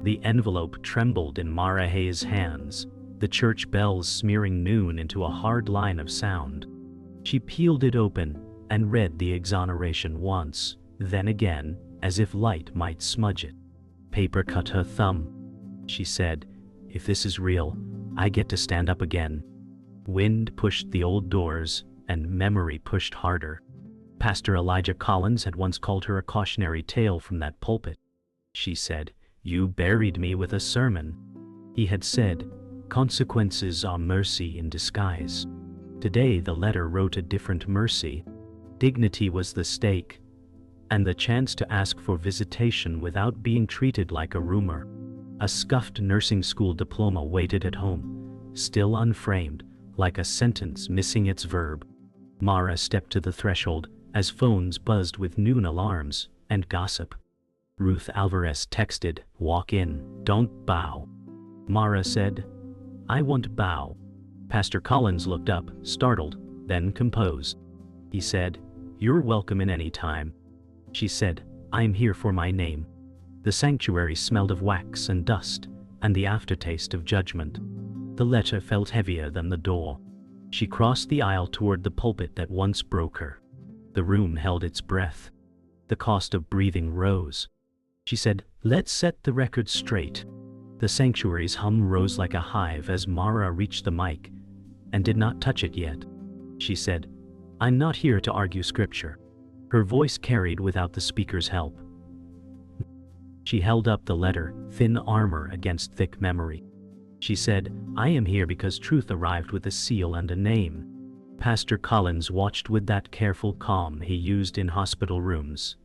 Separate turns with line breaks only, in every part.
The envelope trembled in Mara Hayes' hands, the church bells smearing noon into a hard line of sound. She peeled it open and read the exoneration once, then again, as if light might smudge it. Paper cut her thumb. She said, "If this is real, I get to stand up again." Wind pushed the old doors, and memory pushed harder. Pastor Elijah Collins had once called her a cautionary tale from that pulpit. She said, "You buried me with a sermon." He had said, "Consequences are mercy in disguise." Today the letter wrote a different mercy. Dignity was the stake, and the chance to ask for visitation without being treated like a rumor. A scuffed nursing school diploma waited at home, still unframed, like a sentence missing its verb. Mara stepped to the threshold as phones buzzed with noon alarms and gossip. Ruth Alvarez texted, "Walk in, don't bow." Mara said, "I won't bow." Pastor Collins looked up, startled, then composed. He said, "You're welcome in any time." She said, "I'm here for my name." The sanctuary smelled of wax and dust, and the aftertaste of judgment. The letter felt heavier than the door. She crossed the aisle toward the pulpit that once broke her. The room held its breath. The cost of breathing rose. She said, "Let's set the record straight." The sanctuary's hum rose like a hive as Mara reached the mic, and did not touch it yet. She said, "I'm not here to argue scripture." Her voice carried without the speaker's help. She held up the letter, thin armor against thick memory. She said, "I am here because truth arrived with a seal and a name." Pastor Collins watched with that careful calm he used in hospital rooms.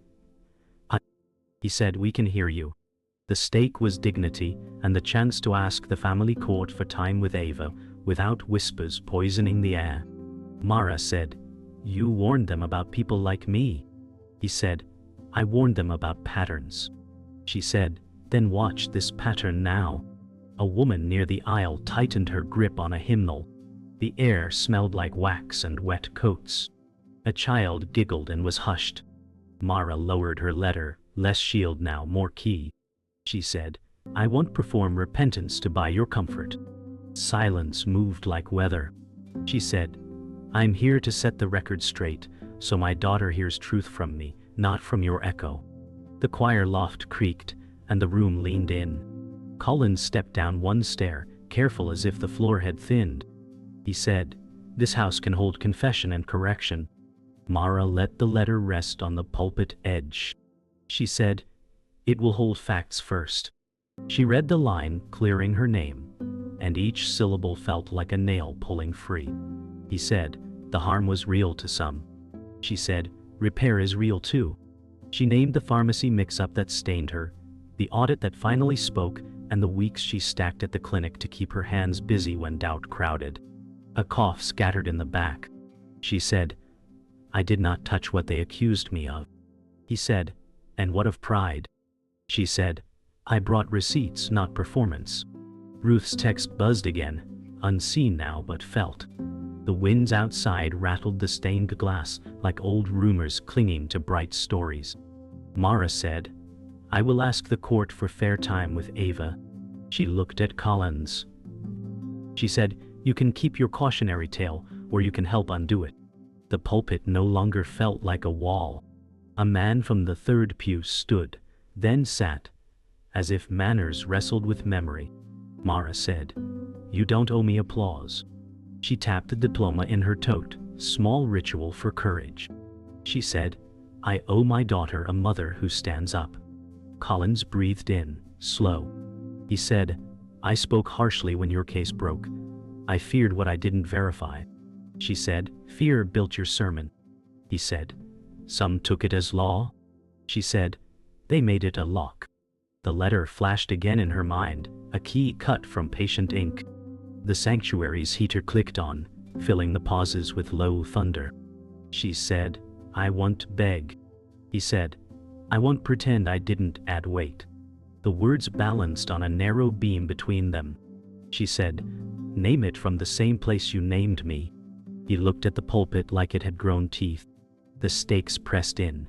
He said, "We can hear you." The stake was dignity and the chance to ask the family court for time with Ava without whispers poisoning the air. Mara said, "You warned them about people like me." He said, "I warned them about patterns." She said, "Then watch this pattern now." A woman near the aisle tightened her grip on a hymnal. The air smelled like wax and wet coats. A child giggled and was hushed. Mara lowered her letter, less shield now, more key. She said, "I won't perform repentance to buy your comfort." Silence moved like weather. She said, "I'm here to set the record straight, so my daughter hears truth from me, not from your echo." The choir loft creaked, and the room leaned in. Collins stepped down one stair, careful as if the floor had thinned. He said, "This house can hold confession and correction." Mara let the letter rest on the pulpit edge. She said, "It will hold facts first." She read the line, clearing her name, and each syllable felt like a nail pulling free. He said, "The harm was real to some." She said, "Repair is real too." She named the pharmacy mix-up that stained her, the audit that finally spoke, and the weeks she stacked at the clinic to keep her hands busy when doubt crowded. A cough scattered in the back. She said, "I did not touch what they accused me of." He said, "And what of pride?" She said, "I brought receipts, not performance." Ruth's text buzzed again, unseen now but felt. The winds outside rattled the stained glass like old rumors clinging to bright stories. Mara said, "I will ask the court for fair time with Ava." She looked at Collins. She said, "You can keep your cautionary tale, or you can help undo it." The pulpit no longer felt like a wall. A man from the third pew stood, then sat, as if manners wrestled with memory. Mara said, "You don't owe me applause." She tapped the diploma in her tote, small ritual for courage. She said, "I owe my daughter a mother who stands up." Collins breathed in, slow. He said, "I spoke harshly when your case broke. I feared what I didn't verify." She said, "Fear built your sermon." He said, "Some took it as law." She said, "They made it a lock." The letter flashed again in her mind, a key cut from patient ink. The sanctuary's heater clicked on, filling the pauses with low thunder. She said, "I won't beg." He said, "I won't pretend I didn't add weight." The words balanced on a narrow beam between them. She said, "Name it from the same place you named me." He looked at the pulpit like it had grown teeth. The stakes pressed in.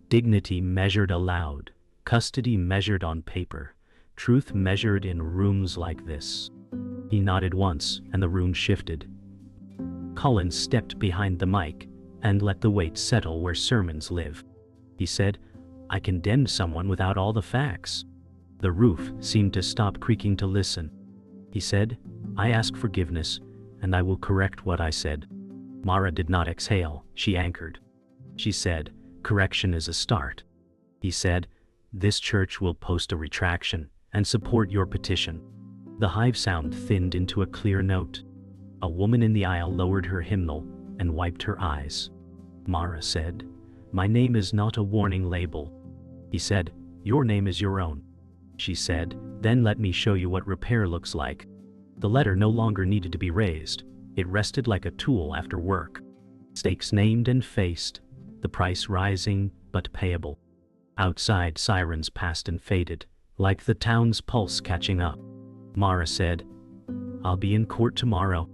Dignity measured aloud, custody measured on paper, Truth measured in rooms like this. He nodded once, and the room shifted. Collins stepped behind the mic and let the weight settle where sermons live. He said, "I condemned someone without all the facts." The roof seemed to stop creaking to listen. He said, "I ask forgiveness, and I will correct what I said." Mara did not exhale, she anchored. She said, "Correction is a start." He said, "This church will post a retraction and support your petition." The hive sound thinned into a clear note. A woman in the aisle lowered her hymnal and wiped her eyes. Mara said, "My name is not a warning label." He said, "Your name is your own." She said, "Then let me show you what repair looks like." The letter no longer needed to be raised. It rested like a tool after work. Stakes named and faced, the price rising but payable. Outside, sirens passed and faded, like the town's pulse catching up. Mara said, "I'll be in court tomorrow."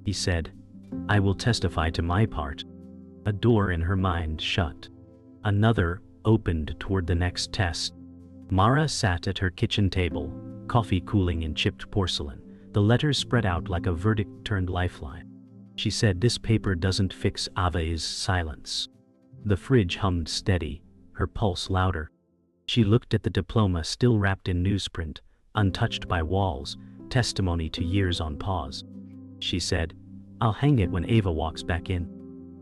He said, "I will testify to my part." A door in her mind shut. Another opened toward the next test. Mara sat at her kitchen table, coffee cooling in chipped porcelain. The letters spread out like a verdict-turned lifeline. She said, "This paper doesn't fix Ave's silence." The fridge hummed steady, her pulse louder. She looked at the diploma still wrapped in newsprint, untouched by walls, testimony to years on pause. She said, "I'll hang it when Ava walks back in."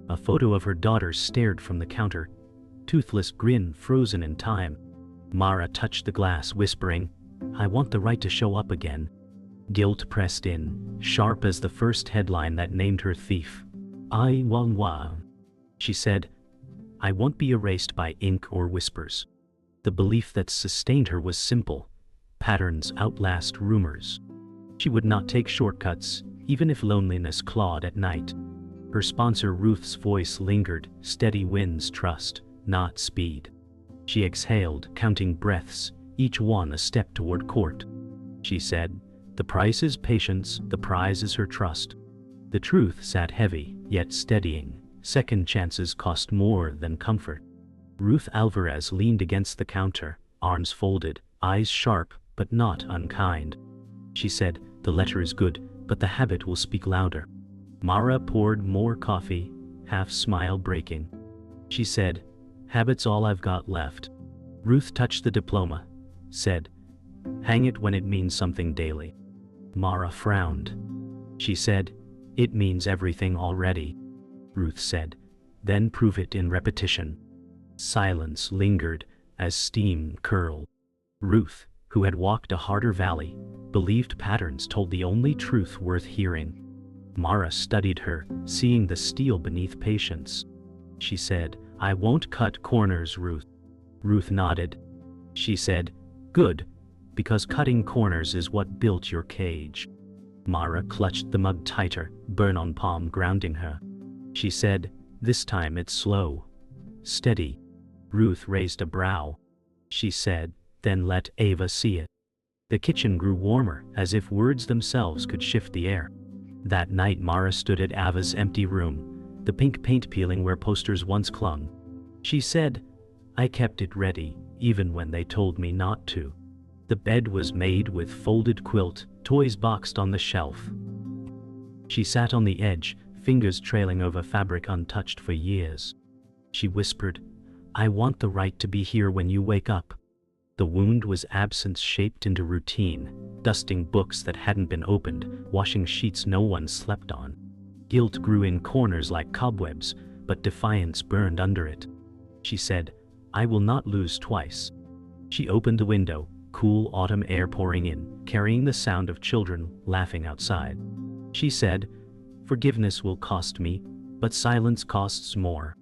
A photo of her daughter stared from the counter, toothless grin frozen in time. Mara touched the glass, whispering, "I want the right to show up again." Guilt pressed in, sharp as the first headline that named her thief. "I won't," she said. "I won't be erased by ink or whispers." The belief that sustained her was simple. Patterns outlast rumors. She would not take shortcuts, even if loneliness clawed at night. Her sponsor Ruth's voice lingered, steady wins trust, not speed. She exhaled, counting breaths, each one a step toward court. She said, "The price is patience, the prize is her trust." The truth sat heavy, yet steadying. Second chances cost more than comfort. Ruth Alvarez leaned against the counter, arms folded, eyes sharp, but not unkind. She said, "The letter is good, but the habit will speak louder." Mara poured more coffee, half smile breaking. She said, "Habit's all I've got left." Ruth touched the diploma, said, "Hang it when it means something daily." Mara frowned. She said, "It means everything already." Ruth said, "Then prove it in repetition." Silence lingered as steam curled. Ruth, who had walked a harder valley, believed patterns told the only truth worth hearing. Mara studied her, seeing the steel beneath patience. She said, "I won't cut corners, Ruth." Ruth nodded. She said, "Good, because cutting corners is what built your cage." Mara clutched the mug tighter, burn on palm grounding her. She said, "This time it's slow. Steady." Ruth raised a brow. She said, "Then let Ava see it." The kitchen grew warmer, as if words themselves could shift the air. That night Mara stood at Ava's empty room, the pink paint peeling where posters once clung. She said, "I kept it ready, even when they told me not to." The bed was made with folded quilt, toys boxed on the shelf. She sat on the edge, fingers trailing over fabric untouched for years. She whispered, "I want the right to be here when you wake up." The wound was absence shaped into routine, dusting books that hadn't been opened, washing sheets no one slept on. Guilt grew in corners like cobwebs, but defiance burned under it. She said, "I will not lose twice." She opened the window, cool autumn air pouring in, carrying the sound of children laughing outside. She said, "Forgiveness will cost me, but silence costs more."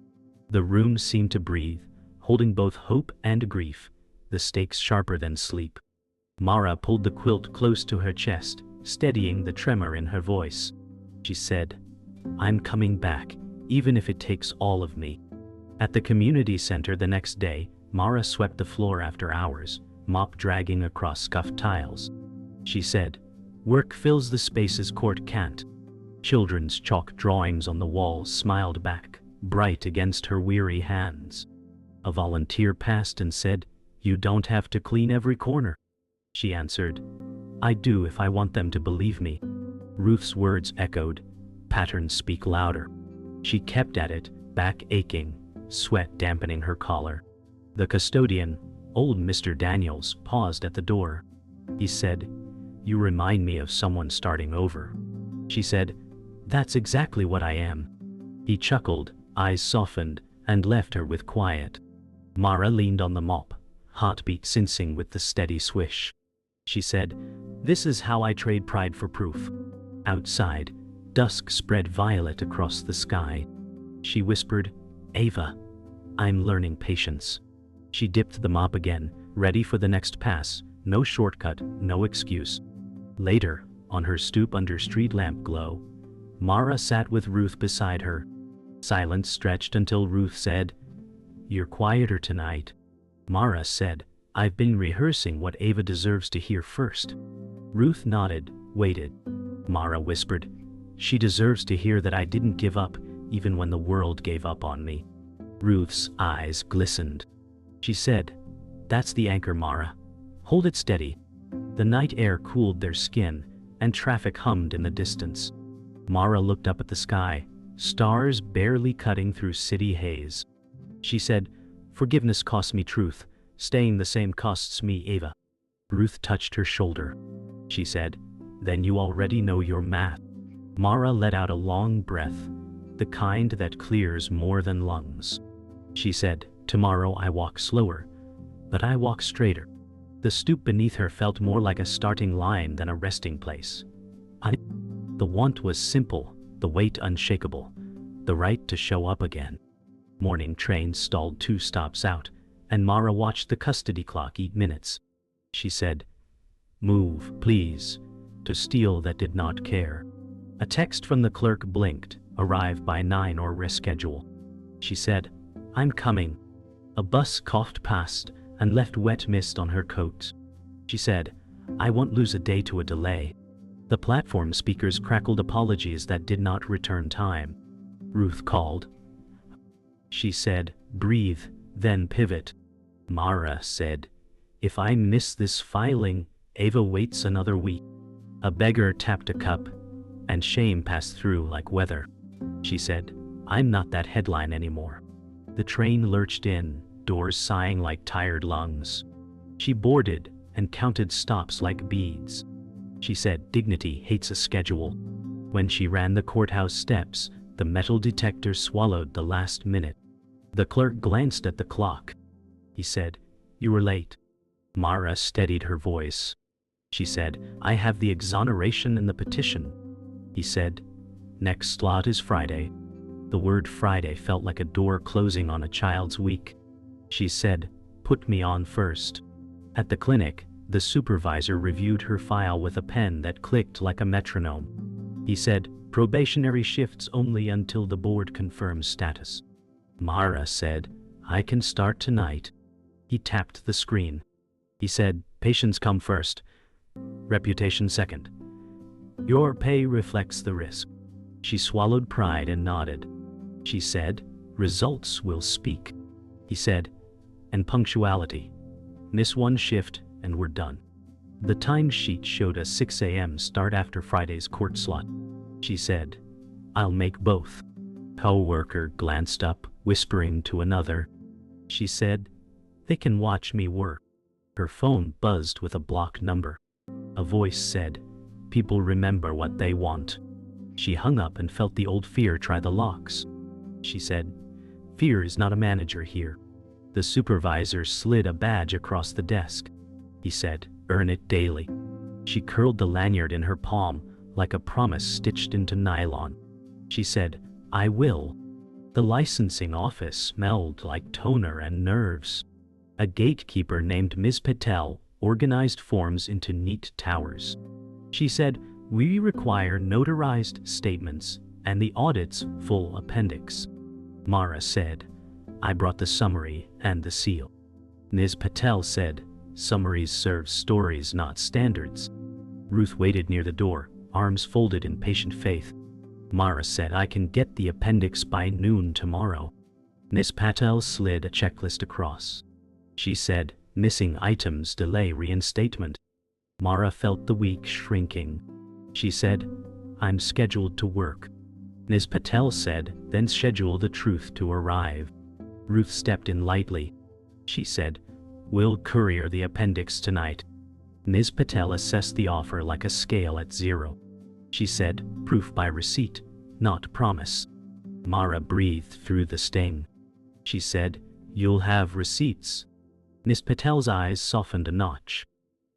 The room seemed to breathe, holding both hope and grief, the stakes sharper than sleep. Mara pulled the quilt close to her chest, steadying the tremor in her voice. She said, "I'm coming back, even if it takes all of me." At the community center the next day, Mara swept the floor after hours, mop dragging across scuffed tiles. She said, "Work fills the spaces court can't." Children's chalk drawings on the walls smiled back, bright against her weary hands. A volunteer passed and said, "You don't have to clean every corner." She answered, I do if I want them to believe me. Ruth's words echoed. Patterns speak louder. She kept at it, back aching, sweat dampening her collar. The custodian, old Mr. Daniels, paused at the door. He said, You remind me of someone starting over. She said, That's exactly what I am. He chuckled, eyes softened, and left her with quiet. Mara leaned on the mop, heartbeat sensing with the steady swish. She said, This is how I trade pride for proof. Outside, dusk spread violet across the sky. She whispered, Ava, I'm learning patience. She dipped the mop again, ready for the next pass, no shortcut, no excuse. Later, on her stoop under street lamp glow, Mara sat with Ruth beside her. Silence stretched until Ruth said, You're quieter tonight. Mara said, I've been rehearsing what Ava deserves to hear first. Ruth nodded, waited. Mara whispered, She deserves to hear that I didn't give up, even when the world gave up on me. Ruth's eyes glistened. She said, That's the anchor, Mara. Hold it steady. The night air cooled their skin, and traffic hummed in the distance. Mara looked up at the sky, stars barely cutting through city haze. She said, Forgiveness costs me truth. Staying the same costs me Ava. Ruth touched her shoulder. She said, Then you already know your math. Mara let out a long breath, the kind that clears more than lungs. She said, Tomorrow I walk slower, but I walk straighter. The stoop beneath her felt more like a starting line than a resting place. The want was simple, the weight unshakable, the right to show up again. Morning train stalled 2 stops out, and Mara watched the custody clock eat minutes. She said, Move, please, to steel that did not care. A text from the clerk blinked, arrive by 9 or reschedule. She said, I'm coming. A bus coughed past and left wet mist on her coat. She said, I won't lose a day to a delay. The platform speakers crackled apologies that did not return time. Ruth called. She said, Breathe, then pivot. Mara said, If I miss this filing, Ava waits another week. A beggar tapped a cup, and shame passed through like weather. She said, I'm not that headline anymore. The train lurched in, doors sighing like tired lungs. She boarded and counted stops like beads. She said, Dignity hates a schedule. When she ran the courthouse steps, the metal detector swallowed the last minute. The clerk glanced at the clock. He said, You were late. Mara steadied her voice. She said, I have the exoneration in the petition. He said, Next slot is Friday. The word Friday felt like a door closing on a child's week. She said, Put me on first. At the clinic, the supervisor reviewed her file with a pen that clicked like a metronome. He said, Probationary shifts only until the board confirms status. Mara said, I can start tonight. He tapped the screen. He said, Patients come first. Reputation second. Your pay reflects the risk. She swallowed pride and nodded. She said, Results will speak. He said, And punctuality. Miss 1 shift and we're done. The timesheet showed a 6 a.m. start after Friday's court slot. She said, I'll make both. Co-worker glanced up, whispering to another. She said, They can watch me work. Her phone buzzed with a block number. A voice said, People remember what they want. She hung up and felt the old fear try the locks. She said, Fear is not a manager here. The supervisor slid a badge across the desk. He said, Earn it daily. She curled the lanyard in her palm, like a promise stitched into nylon. She said, I will. The licensing office smelled like toner and nerves. A gatekeeper named Ms. Patel organized forms into neat towers. She said, We require notarized statements and the audit's full appendix. Mara said, I brought the summary and the seal. Ms. Patel said, Summaries serve stories, not standards. Ruth waited near the door, arms folded in patient faith. Mara said, I can get the appendix by noon tomorrow. Ms. Patel slid a checklist across. She said, Missing items delay reinstatement. Mara felt the week shrinking. She said, "I'm scheduled to work." Ms. Patel said, "Then schedule the truth to arrive." Ruth stepped in lightly. She said, "We'll courier the appendix tonight." Ms. Patel assessed the offer like a scale at 0. She said, "Proof by receipt, not promise." Mara breathed through the sting. She said, "You'll have receipts." Ms. Patel's eyes softened a notch.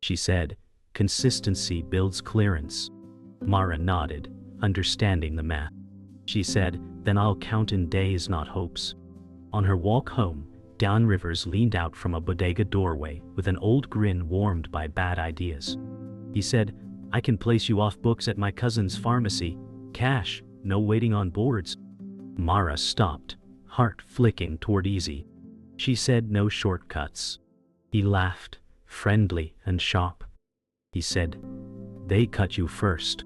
She said, "Consistency builds clearance." Mara nodded, understanding the math. She said, "Then I'll count in days, not hopes." On her walk home, Don Rivers leaned out from a bodega doorway with an old grin warmed by bad ideas. He said, "I can place you off books at my cousin's pharmacy. Cash, no waiting on boards." Mara stopped, heart flicking toward easy. She said, "No shortcuts." He laughed, friendly and sharp. He said, "They cut you first."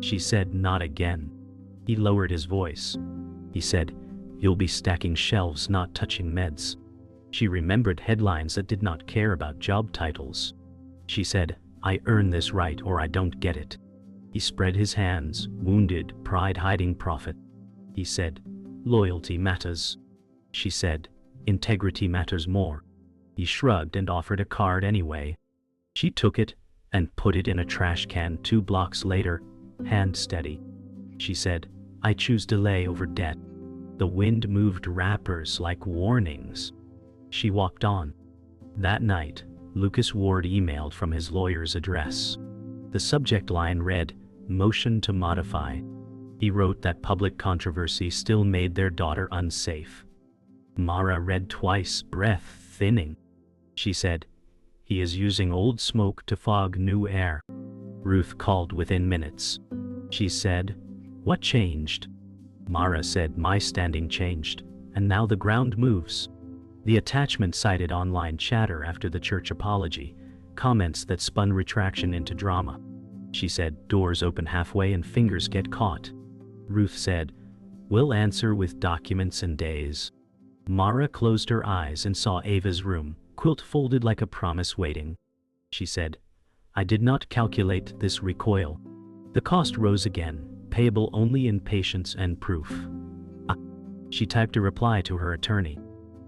She said, "Not again." He lowered his voice. He said, "You'll be stacking shelves, not touching meds." She remembered headlines that did not care about job titles. She said, "I earn this right or I don't get it." He spread his hands, wounded, pride hiding profit. He said, "Loyalty matters." She said, "Integrity matters more." He shrugged and offered a card anyway. She took it and put it in a trash can 2 blocks later, hand steady. She said, "I choose delay over debt." The wind moved wrappers like warnings. She walked on. That night, Lucas Ward emailed from his lawyer's address. The subject line read, "Motion to modify." He wrote that public controversy still made their daughter unsafe. Mara read twice, breath thinning. She said, "He is using old smoke to fog new air." Ruth called within minutes. She said, "What changed?" Mara said, "My standing changed, and now the ground moves." The attachment cited online chatter after the church apology, comments that spun retraction into drama. She said, "Doors open halfway and fingers get caught." Ruth said, "We'll answer with documents and days." Mara closed her eyes and saw Ava's room, quilt folded like a promise waiting. She said, "I did not calculate this recoil." The cost rose again, payable only in patience and proof. She typed a reply to her attorney.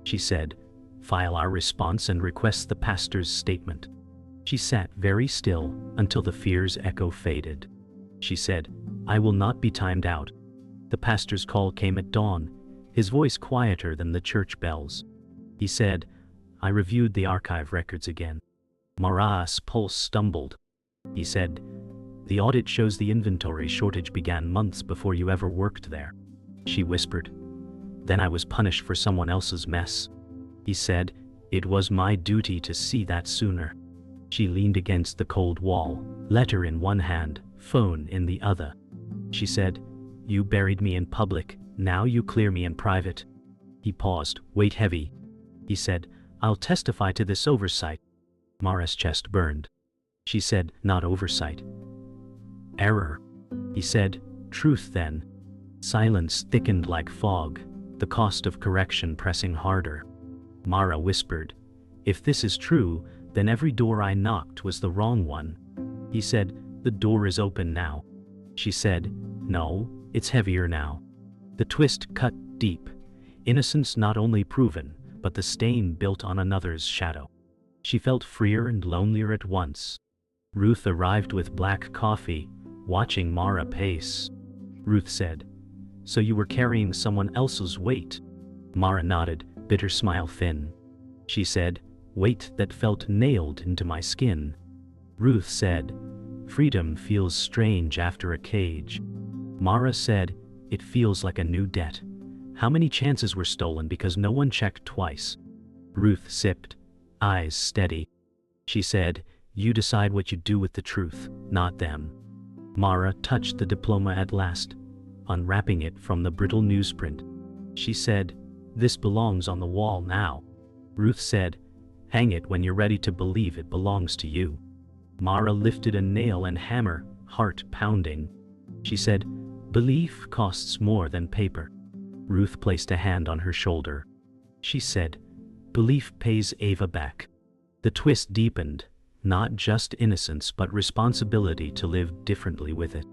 She said, "File our response and request the pastor's statement." She sat very still until the fear's echo faded. She said, "I will not be timed out." The pastor's call came at dawn, his voice quieter than the church bells. He said, "I reviewed the archive records again." Mara's pulse stumbled. He said, "The audit shows the inventory shortage began months before you ever worked there." She whispered, "Then I was punished for someone else's mess." He said, "It was my duty to see that sooner." She leaned against the cold wall, letter in one hand, phone in the other. She said, "You buried me in public, now you clear me in private." He paused, weight heavy. He said, "I'll testify to this oversight." Mara's chest burned. She said, "Not oversight. Error." He said, "Truth then." Silence thickened like fog, the cost of correction pressing harder. Mara whispered, "If this is true, then every door I knocked was the wrong one." He said, "The door is open now." She said, "No, it's heavier now." The twist cut deep. Innocence not only proven, but the stain built on another's shadow. She felt freer and lonelier at once. Ruth arrived with black coffee, watching Mara pace. Ruth said, "So you were carrying someone else's weight?" Mara nodded, bitter smile thin. She said, "Weight that felt nailed into my skin." Ruth said, "Freedom feels strange after a cage." Mara said, "It feels like a new debt. How many chances were stolen because no one checked twice?" Ruth sipped, eyes steady. She said, "You decide what you do with the truth, not them." Mara touched the diploma at last, unwrapping it from the brittle newsprint. She said, "This belongs on the wall now." Ruth said, "Hang it when you're ready to believe it belongs to you." Mara lifted a nail and hammer, heart pounding. She said, "Belief costs more than paper." Ruth placed a hand on her shoulder. She said, "Belief pays Ava back." The twist deepened, Not just innocence but responsibility to live differently with it.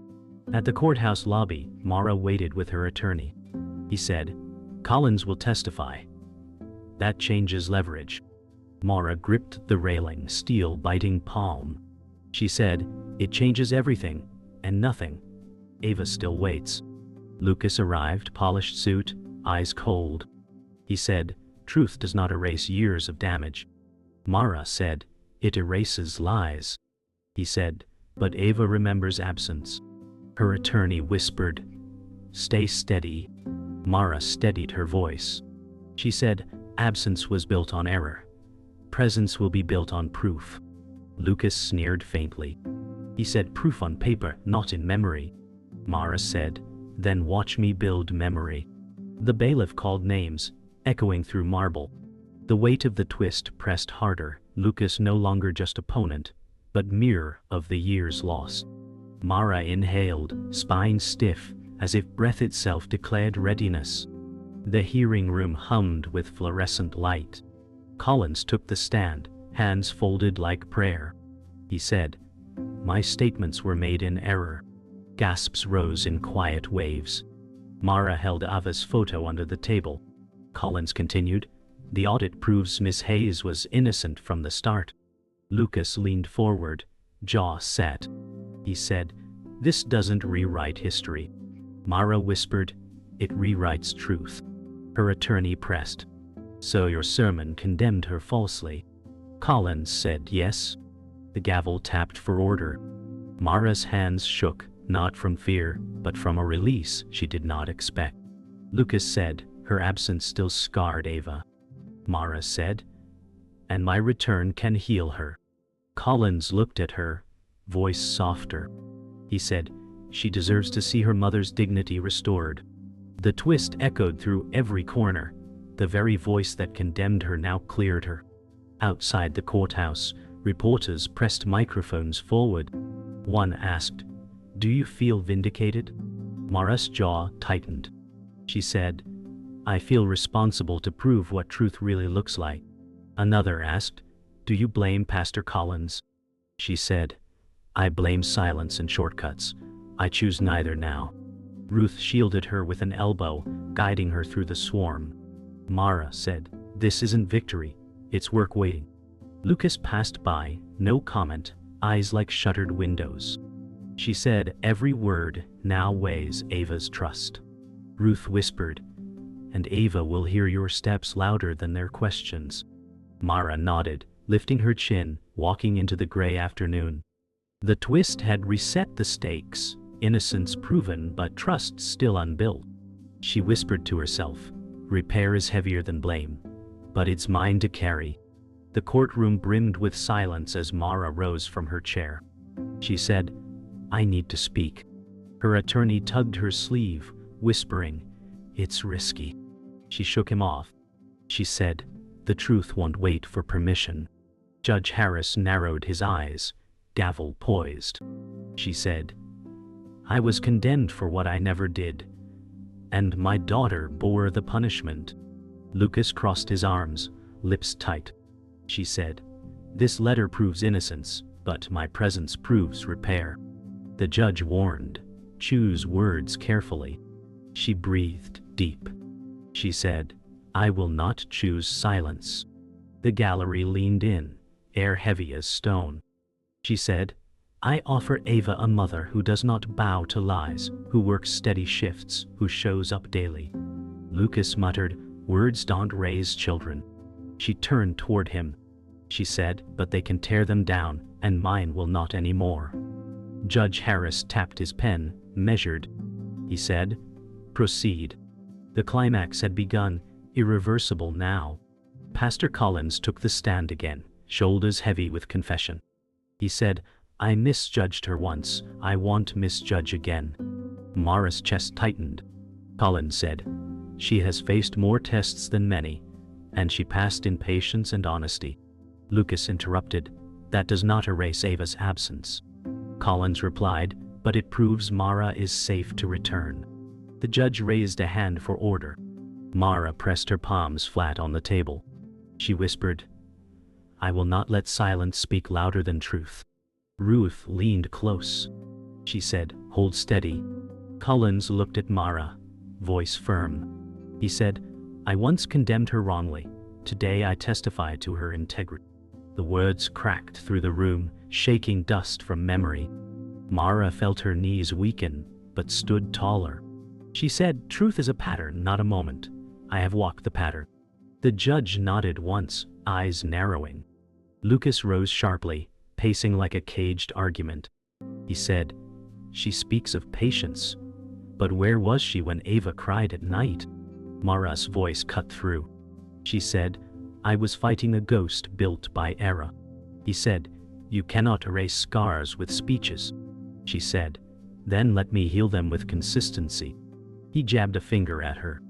At the courthouse lobby, Mara waited with her attorney. He said, "Collins will testify." That changes leverage. Mara gripped the railing, steel biting palm. She said, "It changes everything, and nothing." Ava still waits. Lucas arrived, polished suit, eyes cold. He said, "Truth does not erase years of damage." Mara said, "It erases lies." He said, "But Ava remembers absence." Her attorney whispered, "Stay steady." Mara steadied her voice. She said, "Absence was built on error. Presence will be built on proof." Lucas sneered faintly. He said, "Proof on paper, not in memory." Mara said, "Then watch me build memory." The bailiff called names, echoing through marble. The weight of the twist pressed harder. Lucas no longer just opponent, but mirror of the years lost. Mara inhaled, spine stiff, as if breath itself declared readiness. The hearing room hummed with fluorescent light. Collins took the stand, hands folded like prayer. He said, "My statements were made in error." Gasps rose in quiet waves. Mara held Ava's photo under the table. Collins continued, "The audit proves Miss Hayes was innocent from the start." Lucas leaned forward, jaw set. He said, "This doesn't rewrite history." Mara whispered, "It rewrites truth." Her attorney pressed, "So your sermon condemned her falsely?" Collins said yes. The gavel tapped for order. Mara's hands shook, not from fear, but from a release she did not expect. Lucas said, "Her absence still scarred Ava." Mara said, "And my return can heal her." Collins looked at her, voice softer. He said, "She deserves to see her mother's dignity restored." The twist echoed through every corner. The very voice that condemned her now cleared her. Outside the courthouse, reporters pressed microphones forward. One asked, "Do you feel vindicated?" Mara's jaw tightened. She said, "I feel responsible to prove what truth really looks like." Another asked, "Do you blame Pastor Collins?" She said, "I blame silence and shortcuts. I choose neither now." Ruth shielded her with an elbow, guiding her through the swarm. Mara said, "This isn't victory, it's work waiting." Lucas passed by, no comment, eyes like shuttered windows. She said, "Every word now weighs Ava's trust." Ruth whispered, "And Ava will hear your steps louder than their questions." Mara nodded, lifting her chin, walking into the gray afternoon. The twist had reset the stakes, innocence proven but trust still unbuilt. She whispered to herself, "Repair is heavier than blame, but it's mine to carry." The courtroom brimmed with silence as Mara rose from her chair. She said, "I need to speak." Her attorney tugged her sleeve, whispering, "It's risky." She shook him off. She said, "The truth won't wait for permission." Judge Harris narrowed his eyes, gavel poised. She said, "I was condemned for what I never did, and my daughter bore the punishment." Lucas crossed his arms, lips tight. She said, "This letter proves innocence, but my presence proves repair." The judge warned, "Choose words carefully." She breathed deep. She said, "I will not choose silence." The gallery leaned in, air heavy as stone. She said, "I offer Ava a mother who does not bow to lies, who works steady shifts, who shows up daily." Lucas muttered, "Words don't raise children." She turned toward him. She said, "But they can tear them down, and mine will not anymore." Judge Harris tapped his pen, measured. He said, "Proceed." The climax had begun, irreversible now. Pastor Collins took the stand again, shoulders heavy with confession. He said, "I misjudged her once, I won't misjudge again." Mara's chest tightened. Collins said, "She has faced more tests than many, and she passed in patience and honesty." Lucas interrupted, "That does not erase Ava's absence." Collins replied, "But it proves Mara is safe to return." The judge raised a hand for order. Mara pressed her palms flat on the table. She whispered, I will not let silence speak louder than truth. Ruth leaned close. She said, "Hold steady." Collins looked at Mara, voice firm. He said, "I once condemned her wrongly. Today I testify to her integrity." The words cracked through the room, shaking dust from memory. Mara felt her knees weaken, but stood taller. She said, "Truth is a pattern, not a moment. I have walked the pattern." The judge nodded once, eyes narrowing. Lucas rose sharply, pacing like a caged argument. He said, "She speaks of patience. But where was she when Ava cried at night?" Mara's voice cut through. She said, "I was fighting a ghost built by error." He said, "You cannot erase scars with speeches." She said, "Then let me heal them with consistency." He jabbed a finger at her.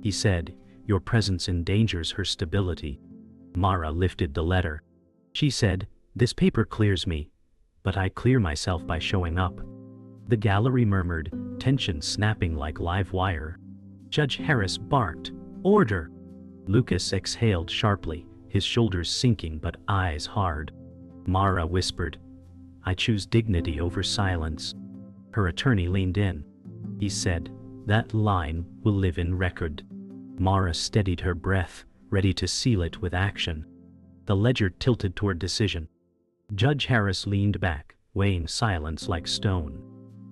He said, "Your presence endangers her stability." Mara lifted the letter. She said, "This paper clears me, but I clear myself by showing up." The gallery murmured, tension snapping like live wire. Judge Harris barked, "Order!" Lucas exhaled sharply, his shoulders sinking but eyes hard. Mara whispered, "I choose dignity over silence." Her attorney leaned in. He said, "That line will live in record." Mara steadied her breath, ready to seal it with action. The ledger tilted toward decision. Judge Harris leaned back, weighing silence like stone.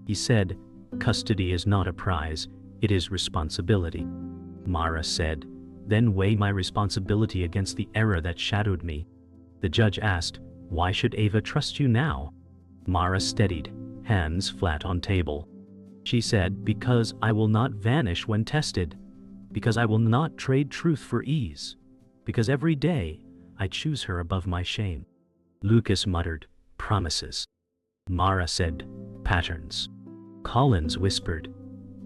He said, "Custody is not a prize, it is responsibility." Mara said, "Then weigh my responsibility against the error that shadowed me." The judge asked, "Why should Ava trust you now?" Mara steadied, hands flat on table. She said, "Because I will not vanish when tested. Because I will not trade truth for ease. Because every day, I choose her above my shame." Lucas muttered, "Promises." Mara said, "Patterns." Collins whispered,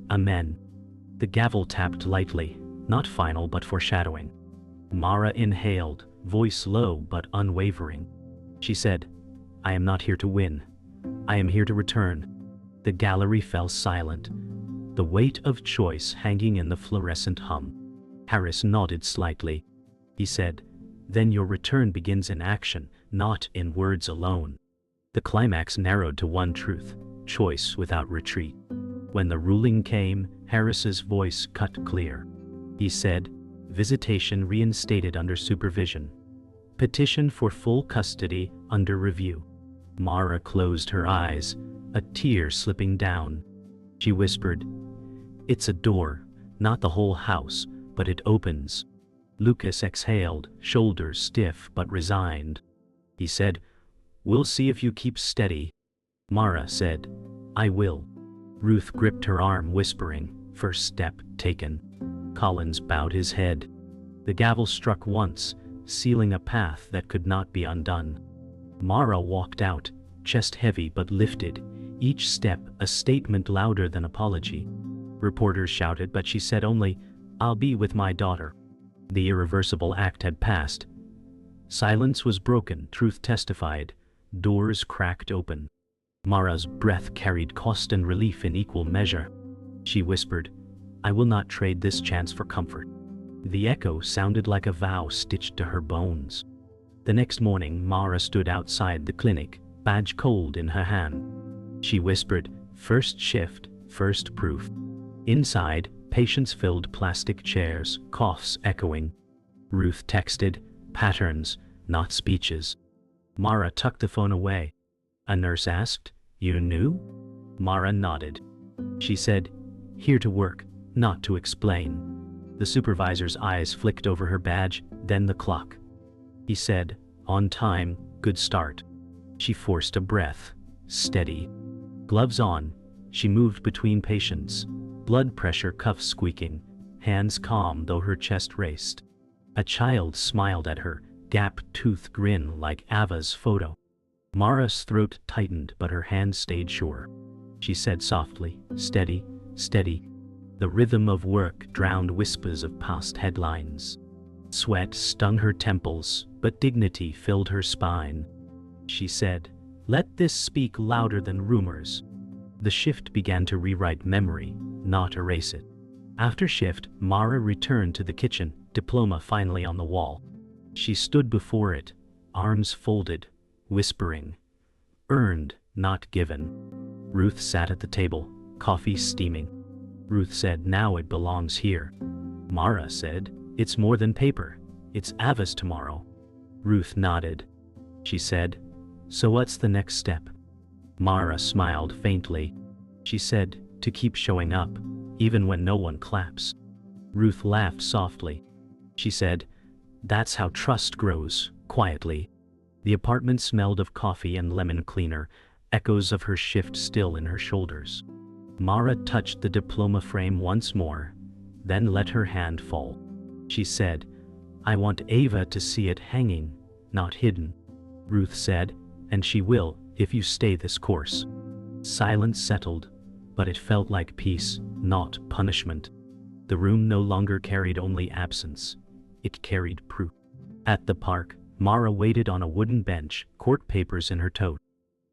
"Amen." The gavel tapped lightly, not final but foreshadowing. Mara inhaled, voice low but unwavering. She said, "I am not here to win. I am here to return." The gallery fell silent, the weight of choice hanging in the fluorescent hum. Harris nodded slightly. He said, "Then your return begins in action, not in words alone." The climax narrowed to one truth, choice without retreat. When the ruling came, Harris's voice cut clear. He said, "Visitation reinstated under supervision. Petition for full custody under review." Mara closed her eyes, a tear slipping down. She whispered, "It's a door, not the whole house, but it opens." Lucas exhaled, shoulders stiff but resigned. He said, "We'll see if you keep steady." Mara said, "I will." Ruth gripped her arm, whispering, "First step taken." Collins bowed his head. The gavel struck once, sealing a path that could not be undone. Mara walked out, chest heavy but lifted, each step a statement louder than apology. Reporters shouted, but she said only, "I'll be with my daughter." The irreversible act had passed. Silence was broken, truth testified, doors cracked open. Mara's breath carried cost and relief in equal measure. She whispered, "I will not trade this chance for comfort." The echo sounded like a vow stitched to her bones. The next morning, Mara stood outside the clinic, badge cold in her hand. She whispered, "First shift, first proof." Inside, patients filled plastic chairs, coughs echoing. Ruth texted, "Patterns, not speeches." Mara tucked the phone away. A nurse asked, "You knew?" Mara nodded. She said, "Here to work, not to explain." The supervisor's eyes flicked over her badge, then the clock. He said, "On time, good start." She forced a breath, steady. Gloves on, she moved between patients, blood pressure cuffs squeaking, hands calm though her chest raced. A child smiled at her, gap-toothed grin like Ava's photo. Mara's throat tightened, but her hand stayed sure. She said softly, "Steady, steady." The rhythm of work drowned whispers of past headlines. Sweat stung her temples, but dignity filled her spine. She said, "Let this speak louder than rumors." The shift began to rewrite memory, not erase it. After shift, Mara returned to the kitchen, diploma finally on the wall. She stood before it, arms folded, whispering, "Earned, not given." Ruth sat at the table, coffee steaming. Ruth said, "Now it belongs here." Mara said, "It's more than paper. It's Ava's tomorrow." Ruth nodded. She said, "So what's the next step?" Mara smiled faintly. She said, "To keep showing up, even when no one claps." Ruth laughed softly. She said, "That's how trust grows, quietly." The apartment smelled of coffee and lemon cleaner, echoes of her shift still in her shoulders. Mara touched the diploma frame once more, then let her hand fall. She said, "I want Ava to see it hanging, not hidden." Ruth said, "And she will, if you stay this course." Silence settled, but it felt like peace, not punishment. The room no longer carried only absence. It carried proof. At the park, Mara waited on a wooden bench, court papers in her tote.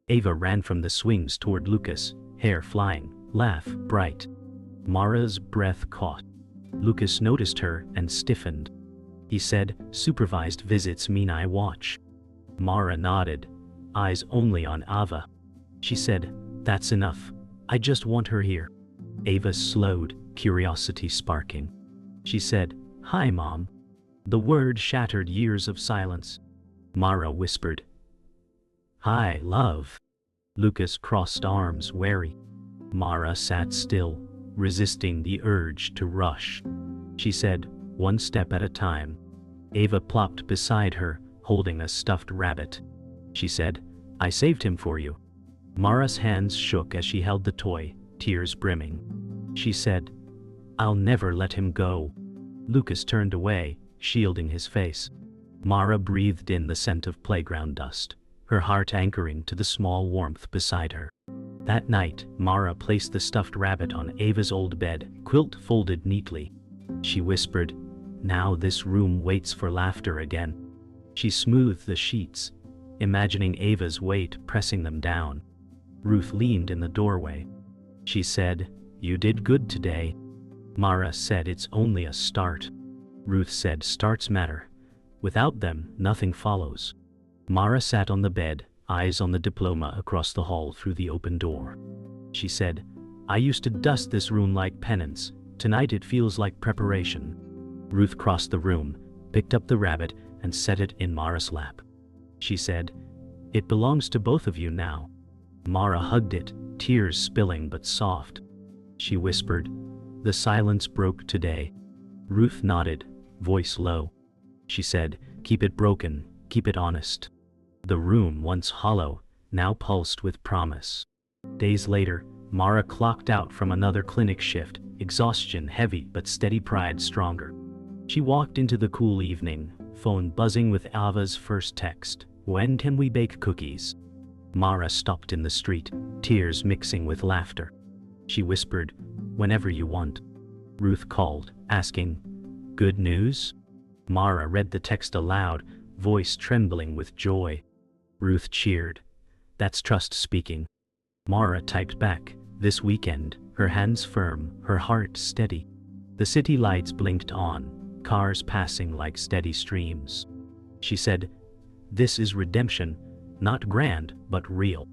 Ava ran from the swings toward Lucas, hair flying, laugh bright. Mara's breath caught. Lucas noticed her and stiffened. He said, "Supervised visits mean I watch." Mara nodded, eyes only on Ava. She said, "That's enough. I just want her here." Ava slowed, curiosity sparking. She said, "Hi, Mom." The word shattered years of silence. Mara whispered, "Hi, love." Lucas crossed arms, wary. Mara sat still, resisting the urge to rush. She said, "One step at a time." Ava plopped beside her, holding a stuffed rabbit. She said, "I saved him for you." Mara's hands shook as she held the toy, tears brimming. She said, "I'll never let him go." Lucas turned away, shielding his face. Mara breathed in the scent of playground dust, her heart anchoring to the small warmth beside her. That night, Mara placed the stuffed rabbit on Ava's old bed, quilt folded neatly. She whispered, "Now this room waits for laughter again." She smoothed the sheets, imagining Ava's weight pressing them down. Ruth leaned in the doorway. She said, "You did good today." Mara said, "It's only a start." Ruth said, "Starts matter. Without them, nothing follows." Mara sat on the bed, eyes on the diploma across the hall through the open door. She said, "I used to dust this room like penance. Tonight it feels like preparation." Ruth crossed the room, picked up the rabbit, and set it in Mara's lap. She said, "It belongs to both of you now." Mara hugged it, tears spilling but soft. She whispered, "The silence broke today." Ruth nodded, voice low. She said, "Keep it broken, keep it honest." The room, once hollow, now pulsed with promise. Days later, Mara clocked out from another clinic shift, exhaustion heavy but steady pride stronger. She walked into the cool evening, phone buzzing with Ava's first text, "When can we bake cookies?" Mara stopped in the street, tears mixing with laughter. She whispered, "Whenever you want." Ruth called, asking, "Good news?" Mara read the text aloud, voice trembling with joy. Ruth cheered. "That's trust speaking." Mara typed back, "This weekend," her hands firm, her heart steady. The city lights blinked on, cars passing like steady streams. She said, "This is redemption, not grand, but real."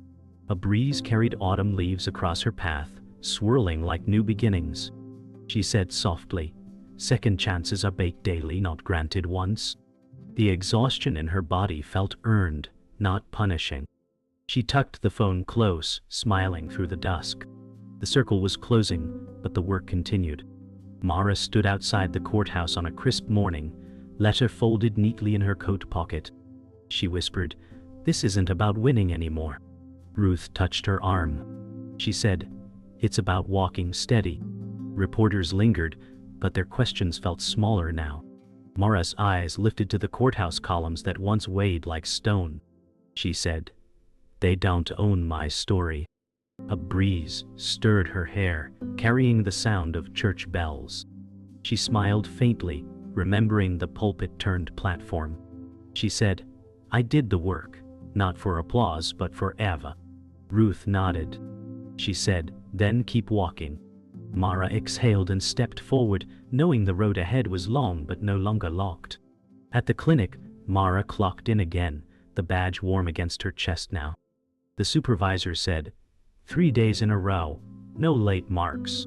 A breeze carried autumn leaves across her path, swirling like new beginnings. She said softly, "Second chances are baked daily, not granted once." The exhaustion in her body felt earned, not punishing. She tucked the phone close, smiling through the dusk. The circle was closing, but the work continued. Mara stood outside the courthouse on a crisp morning, letter folded neatly in her coat pocket. She whispered, "This isn't about winning anymore." Ruth touched her arm. She said, "It's about walking steady." Reporters lingered, but their questions felt smaller now. Mara's eyes lifted to the courthouse columns that once weighed like stone. She said, "They don't own my story." A breeze stirred her hair, carrying the sound of church bells. She smiled faintly, remembering the pulpit-turned platform. She said, "I did the work, not for applause but for Ava." Ruth nodded. She said, "Then keep walking." Mara exhaled and stepped forward, knowing the road ahead was long but no longer locked. At the clinic, Mara clocked in again, the badge warm against her chest now. The supervisor said, 3 days in a row, no late marks.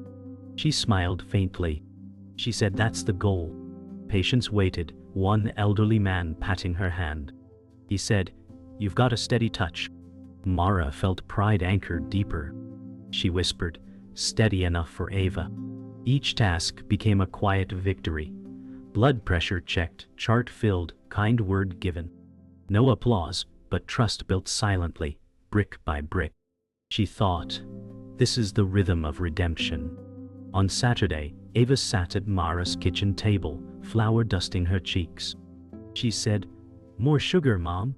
She smiled faintly. She said, that's the goal. Patients waited, one elderly man patting her hand. He said, you've got a steady touch. Mara felt pride anchored deeper. She whispered, steady enough for Ava. Each task became a quiet victory. Blood pressure checked, chart filled, kind word given. No applause, but trust built silently, brick by brick. She thought, this is the rhythm of redemption. On Saturday, Ava sat at Mara's kitchen table, flour dusting her cheeks. She said, more sugar, Mom?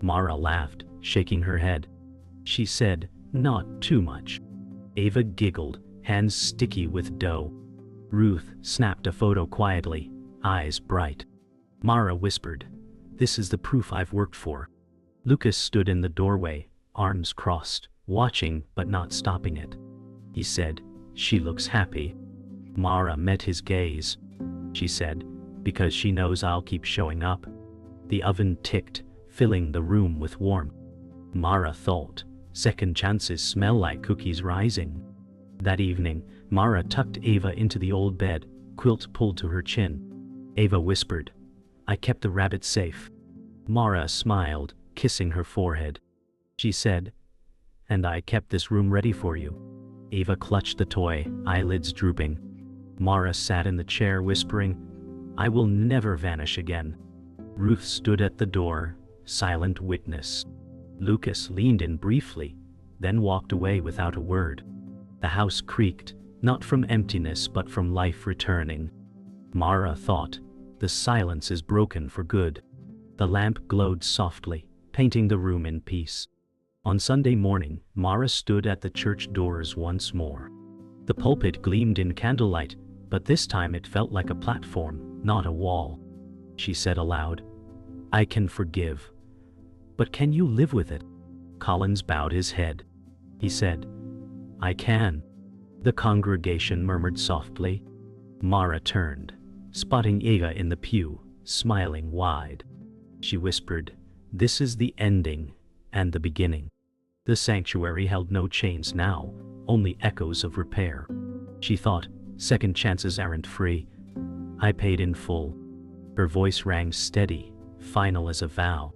Mara laughed, shaking her head. She said, not too much. Ava giggled, hands sticky with dough. Ruth snapped a photo quietly, eyes bright. Mara whispered, this is the proof I've worked for. Lucas stood in the doorway, arms crossed, watching but not stopping it. He said, she looks happy. Mara met his gaze. She said, because she knows I'll keep showing up. The oven ticked, filling the room with warmth. Mara thought, second chances smell like cookies rising. That evening, Mara tucked Ava into the old bed, quilt pulled to her chin. Ava whispered, I kept the rabbit safe. Mara smiled, kissing her forehead. She said, and I kept this room ready for you. Ava clutched the toy, eyelids drooping. Mara sat in the chair whispering, I will never vanish again. Ruth stood at the door, silent witness. Lucas leaned in briefly, then walked away without a word. The house creaked, not from emptiness but from life returning. Mara thought, the silence is broken for good. The lamp glowed softly, painting the room in peace. On Sunday morning, Mara stood at the church doors once more. The pulpit gleamed in candlelight, but this time it felt like a platform, not a wall. She said aloud, I can forgive. But can you live with it? Collins bowed his head. He said, I can. The congregation murmured softly. Mara turned, spotting Ava in the pew, smiling wide. She whispered, this is the ending and the beginning. The sanctuary held no chains now, only echoes of repair. She thought, second chances aren't free. I paid in full. Her voice rang steady, final as a vow.